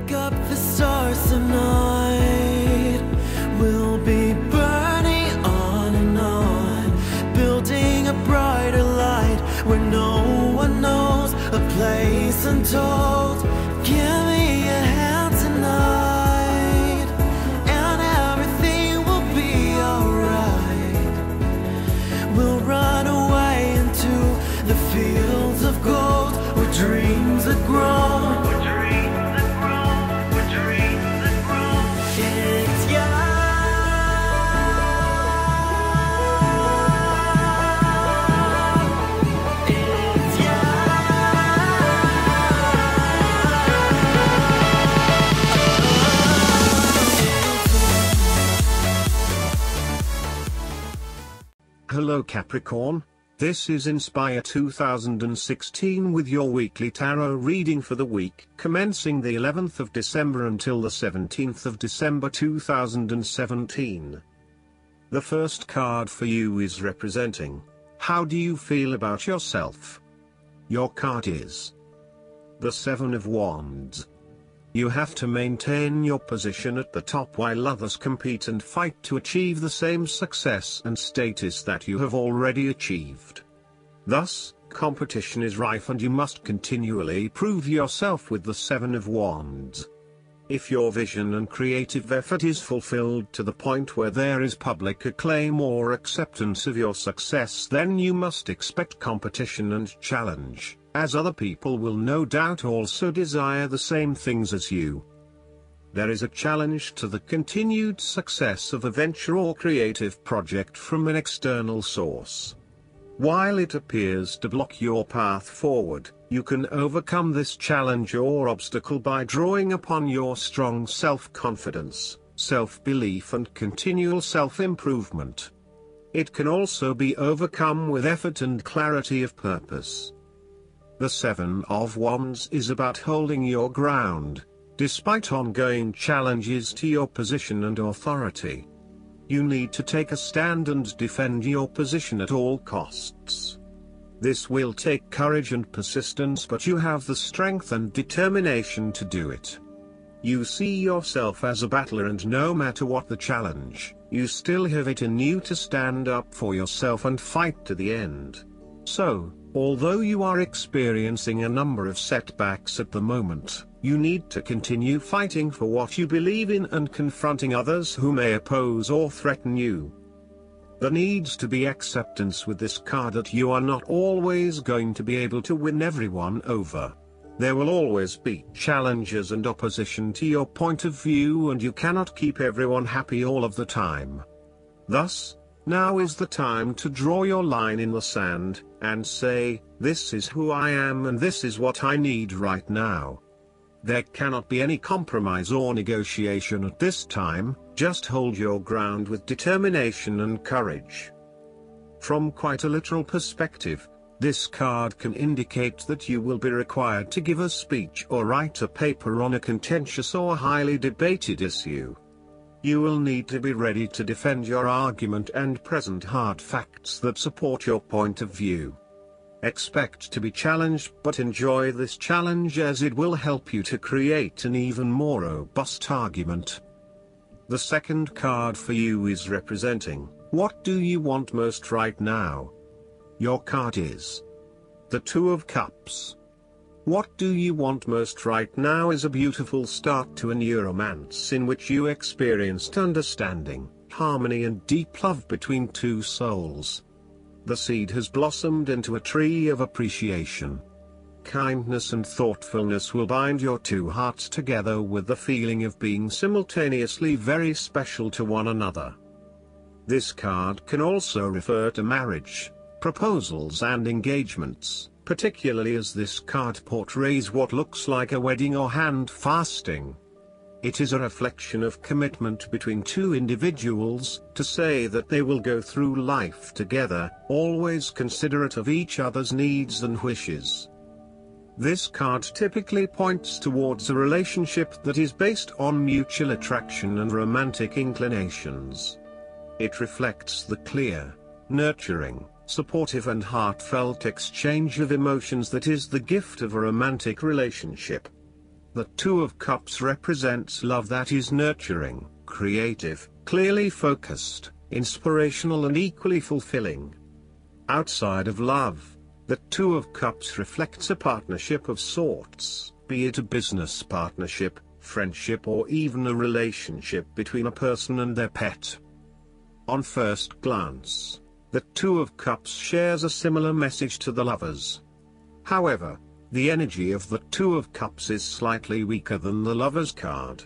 Pick up the stars tonight. We'll be burning on and on, building a brighter light where no one knows, a place untold. Give me a hand tonight, and everything will be alright. We'll run away into the fields of gold where dreams are grown. Hello Capricorn, this is Inspire 2016 with your weekly tarot reading for the week commencing the 11th of December until the 17th of December 2017. The first card for you is representing, how do you feel about yourself? Your card is the Seven of Wands. You have to maintain your position at the top while others compete and fight to achieve the same success and status that you have already achieved. Thus, competition is rife and you must continually prove yourself with the Seven of Wands. If your vision and creative effort is fulfilled to the point where there is public acclaim or acceptance of your success, then you must expect competition and challenge, as other people will no doubt also desire the same things as you. There is a challenge to the continued success of a venture or creative project from an external source. While it appears to block your path forward, you can overcome this challenge or obstacle by drawing upon your strong self-confidence, self-belief and continual self-improvement. It can also be overcome with effort and clarity of purpose. The Seven of Wands is about holding your ground, despite ongoing challenges to your position and authority. You need to take a stand and defend your position at all costs. This will take courage and persistence, but you have the strength and determination to do it. You see yourself as a battler, and no matter what the challenge, you still have it in you to stand up for yourself and fight to the end. So, although you are experiencing a number of setbacks at the moment, you need to continue fighting for what you believe in and confronting others who may oppose or threaten you. There needs to be acceptance with this card that you are not always going to be able to win everyone over. There will always be challenges and opposition to your point of view, and you cannot keep everyone happy all of the time. Thus, now is the time to draw your line in the sand, and say, this is who I am and this is what I need right now. There cannot be any compromise or negotiation at this time, just hold your ground with determination and courage. From quite a literal perspective, this card can indicate that you will be required to give a speech or write a paper on a contentious or highly debated issue. You will need to be ready to defend your argument and present hard facts that support your point of view. Expect to be challenged, but enjoy this challenge as it will help you to create an even more robust argument. The second card for you is representing, what do you want most right now? Your card is the Two of Cups. What do you want most right now is a beautiful start to a new romance in which you experienced understanding, harmony and deep love between two souls. The seed has blossomed into a tree of appreciation. Kindness and thoughtfulness will bind your two hearts together with the feeling of being simultaneously very special to one another. This card can also refer to marriage, proposals and engagements, particularly as this card portrays what looks like a wedding or hand fasting. It is a reflection of commitment between two individuals, to say that they will go through life together, always considerate of each other's needs and wishes. This card typically points towards a relationship that is based on mutual attraction and romantic inclinations. It reflects the clear, nurturing, supportive and heartfelt exchange of emotions that is the gift of a romantic relationship. The Two of Cups represents love that is nurturing, creative, clearly focused, inspirational and equally fulfilling. Outside of love, the Two of Cups reflects a partnership of sorts, be it a business partnership, friendship or even a relationship between a person and their pet. On first glance, the Two of Cups shares a similar message to the Lovers. However, the energy of the Two of Cups is slightly weaker than the Lovers card.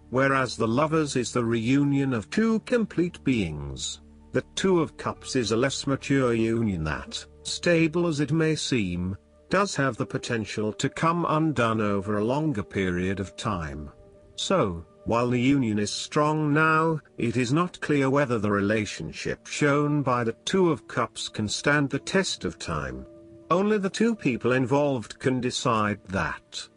Whereas the Lovers is the reunion of two complete beings, the Two of Cups is a less mature union that, stable as it may seem, does have the potential to come undone over a longer period of time. So, while the union is strong now, it is not clear whether the relationship shown by the Two of Cups can stand the test of time. Only the two people involved can decide that.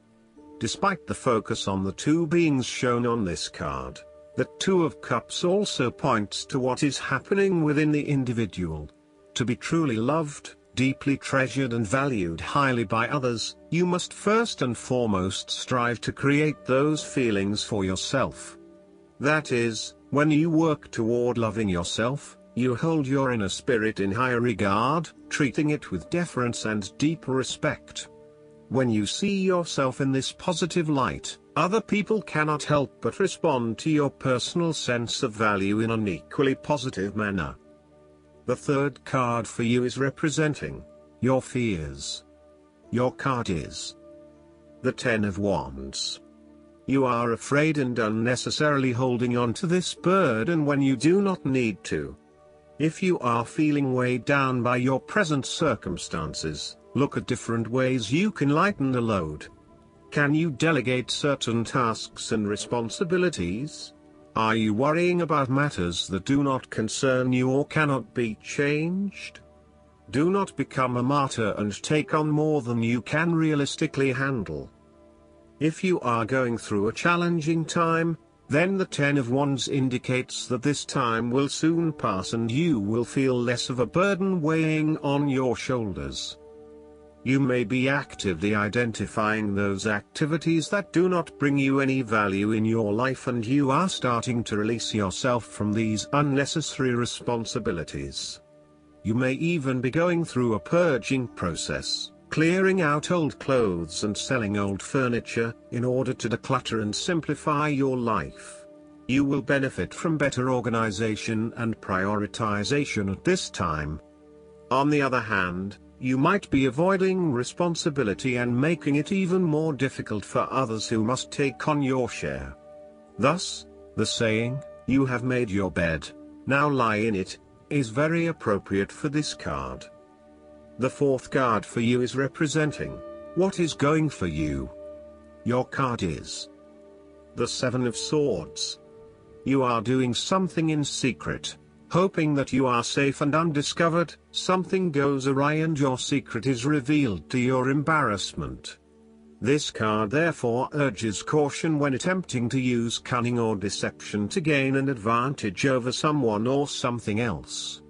Despite the focus on the two beings shown on this card, the Two of Cups also points to what is happening within the individual. To be truly loved, deeply treasured and valued highly by others, you must first and foremost strive to create those feelings for yourself. That is, when you work toward loving yourself, you hold your inner spirit in higher regard, treating it with deference and deep respect. When you see yourself in this positive light, other people cannot help but respond to your personal sense of value in an equally positive manner. The third card for you is representing your fears. Your card is the Ten of Wands. You are afraid and unnecessarily holding on to this burden when you do not need to. If you are feeling weighed down by your present circumstances, look at different ways you can lighten the load. Can you delegate certain tasks and responsibilities? Are you worrying about matters that do not concern you or cannot be changed? Do not become a martyr and take on more than you can realistically handle. If you are going through a challenging time, then the Ten of Wands indicates that this time will soon pass and you will feel less of a burden weighing on your shoulders. You may be actively identifying those activities that do not bring you any value in your life and you are starting to release yourself from these unnecessary responsibilities. You may even be going through a purging process, clearing out old clothes and selling old furniture, in order to declutter and simplify your life. You will benefit from better organization and prioritization at this time. On the other hand, you might be avoiding responsibility and making it even more difficult for others who must take on your share. Thus, the saying, "You have made your bed, now lie in it," is very appropriate for this card. The fourth card for you is representing what is going for you. Your card is the Seven of Swords. You are doing something in secret, hoping that you are safe and undiscovered. Something goes awry and your secret is revealed to your embarrassment. This card therefore urges caution when attempting to use cunning or deception to gain an advantage over someone or something else.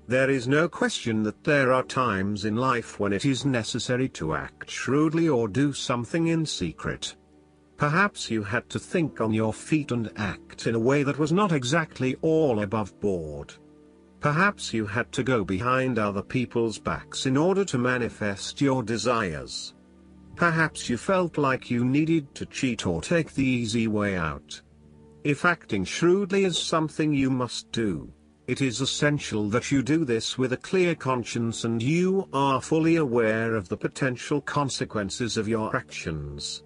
There is no question that there are times in life when it is necessary to act shrewdly or do something in secret. Perhaps you had to think on your feet and act in a way that was not exactly all above board. Perhaps you had to go behind other people's backs in order to manifest your desires. Perhaps you felt like you needed to cheat or take the easy way out. If acting shrewdly is something you must do, it is essential that you do this with a clear conscience and you are fully aware of the potential consequences of your actions.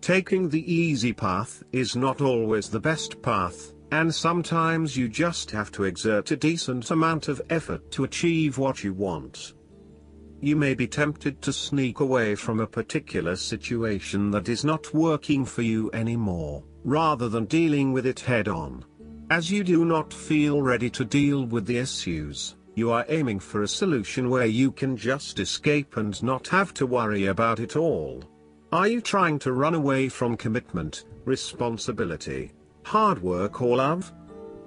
Taking the easy path is not always the best path, and sometimes you just have to exert a decent amount of effort to achieve what you want. You may be tempted to sneak away from a particular situation that is not working for you anymore, rather than dealing with it head-on. As you do not feel ready to deal with the issues, you are aiming for a solution where you can just escape and not have to worry about it all. Are you trying to run away from commitment, responsibility, hard work or love?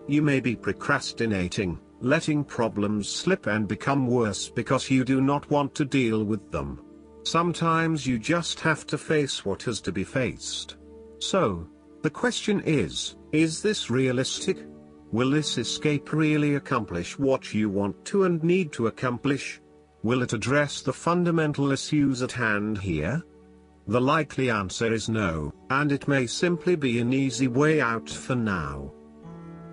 You may be procrastinating, letting problems slip and become worse because you do not want to deal with them. Sometimes you just have to face what has to be faced. So, the question is this realistic? Will this escape really accomplish what you want to and need to accomplish? Will it address the fundamental issues at hand here? The likely answer is no, and it may simply be an easy way out for now.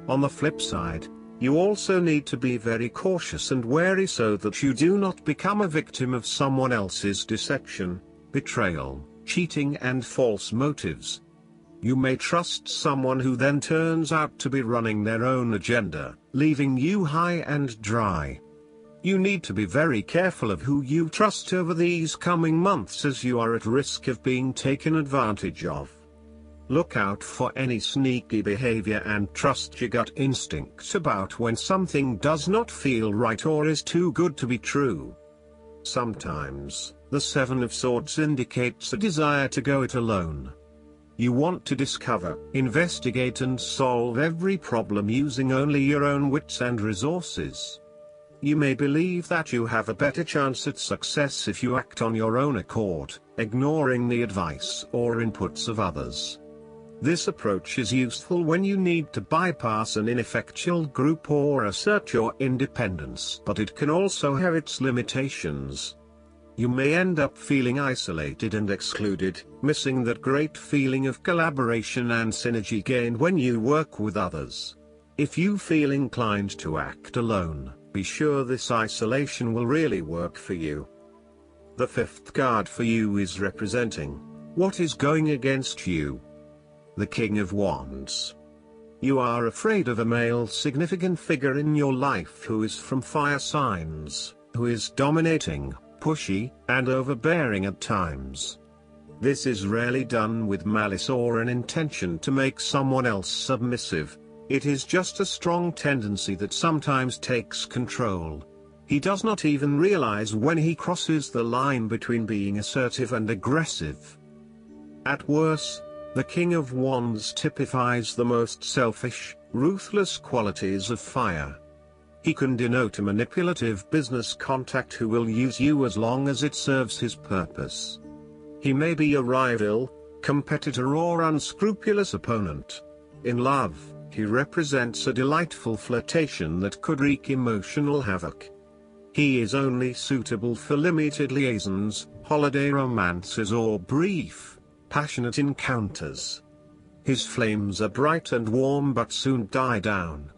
On the flip side, you also need to be very cautious and wary so that you do not become a victim of someone else's deception, betrayal, cheating and false motives. You may trust someone who then turns out to be running their own agenda, leaving you high and dry. You need to be very careful of who you trust over these coming months, as you are at risk of being taken advantage of. Look out for any sneaky behavior and trust your gut instincts about when something does not feel right or is too good to be true. Sometimes, the Seven of Swords indicates a desire to go it alone. You want to discover, investigate and solve every problem using only your own wits and resources. You may believe that you have a better chance at success if you act on your own accord, ignoring the advice or inputs of others. This approach is useful when you need to bypass an ineffectual group or assert your independence, but it can also have its limitations. You may end up feeling isolated and excluded, missing that great feeling of collaboration and synergy gained when you work with others. If you feel inclined to act alone, be sure this isolation will really work for you. The fifth card for you is representing what is going against you. The King of Wands. You are afraid of a male significant figure in your life who is from fire signs, who is dominating, pushy, and overbearing at times. This is rarely done with malice or an intention to make someone else submissive. It is just a strong tendency that sometimes takes control. He does not even realize when he crosses the line between being assertive and aggressive. At worst, the King of Wands typifies the most selfish, ruthless qualities of fire. He can denote a manipulative business contact who will use you as long as it serves his purpose. He may be a rival, competitor or unscrupulous opponent. In love, he represents a delightful flirtation that could wreak emotional havoc. He is only suitable for limited liaisons, holiday romances or brief, passionate encounters. His flames are bright and warm but soon die down.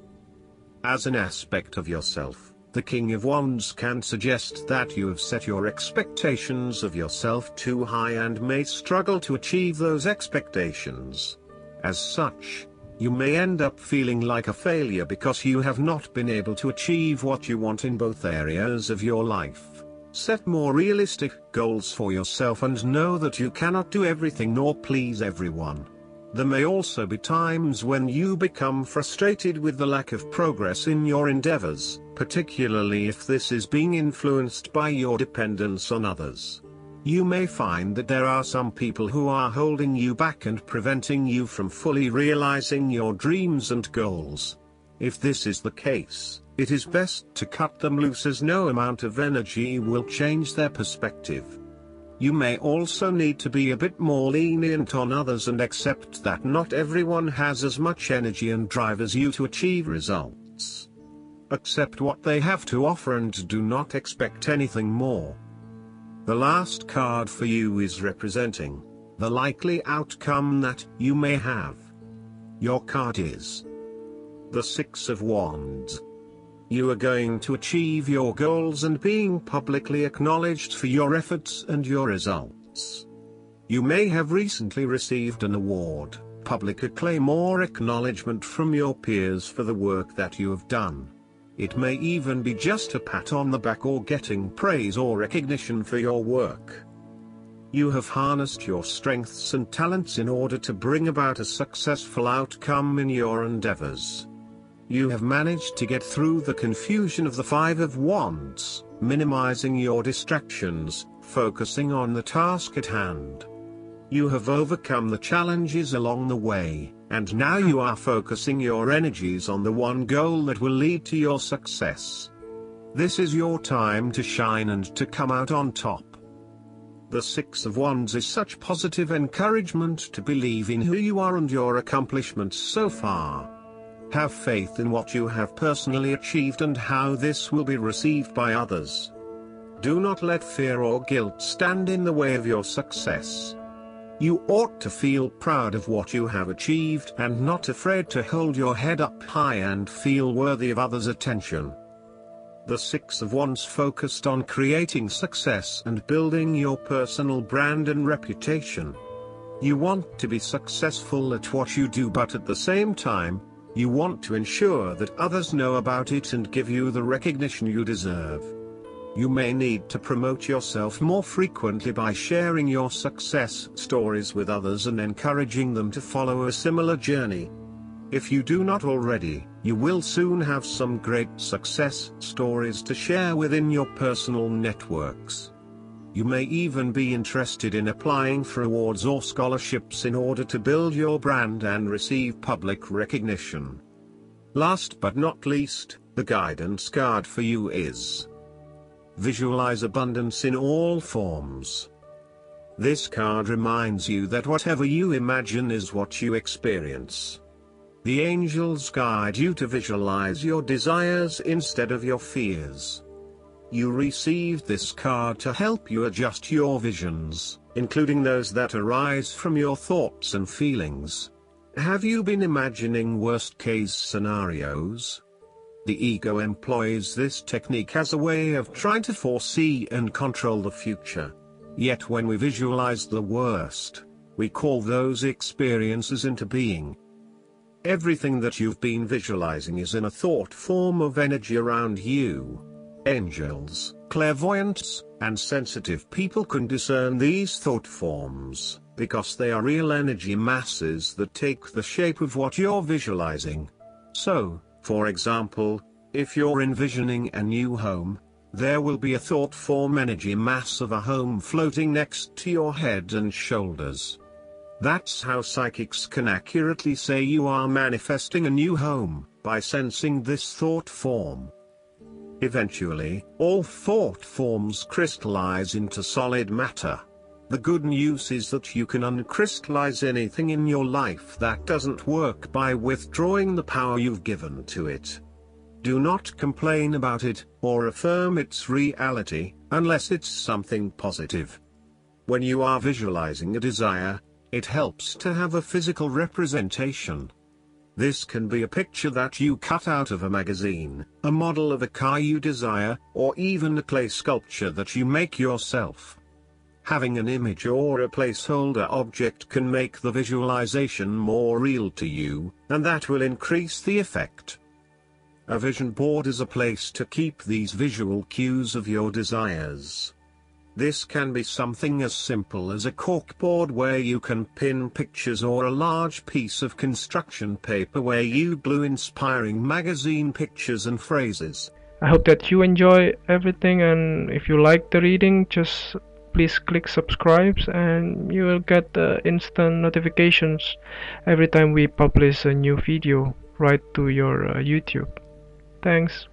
As an aspect of yourself, the King of Wands can suggest that you have set your expectations of yourself too high and may struggle to achieve those expectations. As such, you may end up feeling like a failure because you have not been able to achieve what you want in both areas of your life. Set more realistic goals for yourself and know that you cannot do everything nor please everyone. There may also be times when you become frustrated with the lack of progress in your endeavors, particularly if this is being influenced by your dependence on others. You may find that there are some people who are holding you back and preventing you from fully realizing your dreams and goals. If this is the case, it is best to cut them loose as no amount of energy will change their perspective. You may also need to be a bit more lenient on others and accept that not everyone has as much energy and drive as you to achieve results. Accept what they have to offer and do not expect anything more. The last card for you is representing the likely outcome that you may have. Your card is the Six of Wands. You are going to achieve your goals and being publicly acknowledged for your efforts and your results. You may have recently received an award, public acclaim or acknowledgement from your peers for the work that you have done. It may even be just a pat on the back or getting praise or recognition for your work. You have harnessed your strengths and talents in order to bring about a successful outcome in your endeavors. You have managed to get through the confusion of the Five of Wands, minimizing your distractions, focusing on the task at hand. You have overcome the challenges along the way, and now you are focusing your energies on the one goal that will lead to your success. This is your time to shine and to come out on top. The Six of Wands is such positive encouragement to believe in who you are and your accomplishments so far. Have faith in what you have personally achieved and how this will be received by others. Do not let fear or guilt stand in the way of your success. You ought to feel proud of what you have achieved and not afraid to hold your head up high and feel worthy of others' attention. The Six of Wands focused on creating success and building your personal brand and reputation. You want to be successful at what you do, but at the same time, you want to ensure that others know about it and give you the recognition you deserve. You may need to promote yourself more frequently by sharing your success stories with others and encouraging them to follow a similar journey. If you do not already, you will soon have some great success stories to share within your personal networks. You may even be interested in applying for awards or scholarships in order to build your brand and receive public recognition. Last but not least, the guidance card for you is Visualize Abundance in All Forms. This card reminds you that whatever you imagine is what you experience. The angels guide you to visualize your desires instead of your fears. You received this card to help you adjust your visions, including those that arise from your thoughts and feelings. Have you been imagining worst-case scenarios? The ego employs this technique as a way of trying to foresee and control the future. Yet when we visualize the worst, we call those experiences into being. Everything that you've been visualizing is in a thought form of energy around you. Angels, clairvoyants, and sensitive people can discern these thought forms, because they are real energy masses that take the shape of what you're visualizing. So, for example, if you're envisioning a new home, there will be a thought form energy mass of a home floating next to your head and shoulders. That's how psychics can accurately say you are manifesting a new home, by sensing this thought form. Eventually, all thought forms crystallize into solid matter. The good news is that you can uncrystallize anything in your life that doesn't work by withdrawing the power you've given to it. Do not complain about it, or affirm its reality, unless it's something positive. When you are visualizing a desire, it helps to have a physical representation. This can be a picture that you cut out of a magazine, a model of a car you desire, or even a clay sculpture that you make yourself. Having an image or a placeholder object can make the visualization more real to you, and that will increase the effect. A vision board is a place to keep these visual cues of your desires. This can be something as simple as a corkboard where you can pin pictures, or a large piece of construction paper where you glue inspiring magazine pictures and phrases. I hope that you enjoy everything, and if you like the reading, just please click subscribe and you will get instant notifications every time we publish a new video right to your YouTube. Thanks.